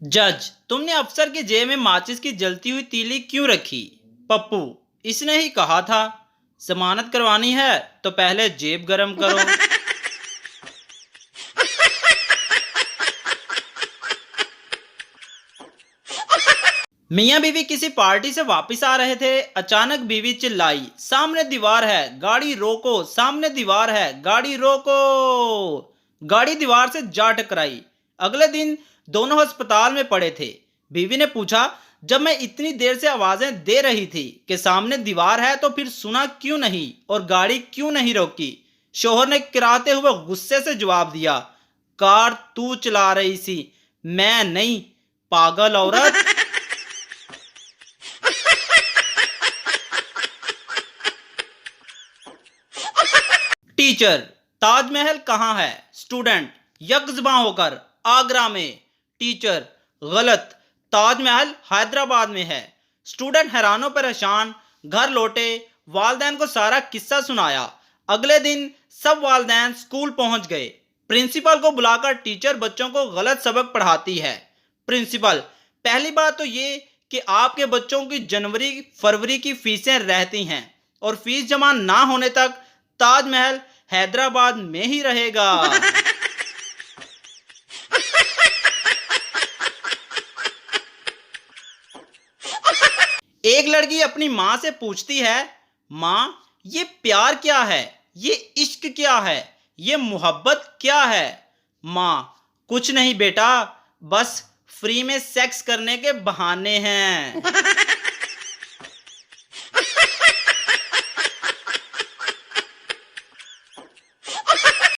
जज, तुमने अफसर की जेब में माचिस की जलती हुई तीली क्यों रखी? पप्पू, इसने ही कहा था, जमानत करवानी है तो पहले जेब गरम करो। मियाँ बीवी किसी पार्टी से वापस आ रहे थे। अचानक बीवी चिल्लाई, सामने दीवार है, गाड़ी रोको, सामने दीवार है, गाड़ी रोको। गाड़ी दीवार से जा टकराई। अगले दिन दोनों अस्पताल में पड़े थे। बीवी ने पूछा, जब मैं इतनी देर से आवाजें दे रही थी कि सामने दीवार है तो फिर सुना क्यों नहीं और गाड़ी क्यों नहीं रोकी? शोहर ने किराते हुए गुस्से से जवाब दिया, कार तू चला रही सी, मैं नहीं, पागल औरत। टीचर, ताजमहल कहाँ है? स्टूडेंट यकजबां होकर, आगरा में। टीचर, गलत, ताजमहल हैदराबाद में है। स्टूडेंट हैरानो परेशान घर लौटे, वालदैन को सारा किस्सा सुनाया। अगले दिन सब वालदैन स्कूल पहुंच गए। प्रिंसिपल को बुलाकर टीचर बच्चों को गलत सबक पढ़ाती है। प्रिंसिपल, पहली बात तो ये कि आपके बच्चों की जनवरी फरवरी की फीसें रहती हैं और फीस जमा ना होने तक ताजमहल हैदराबाद में ही रहेगा। एक लड़की अपनी माँ से पूछती है, माँ, ये प्यार क्या है? ये इश्क क्या है? ये मोहब्बत क्या है? माँ, कुछ नहीं बेटा, बस फ्री में सेक्स करने के बहाने हैं।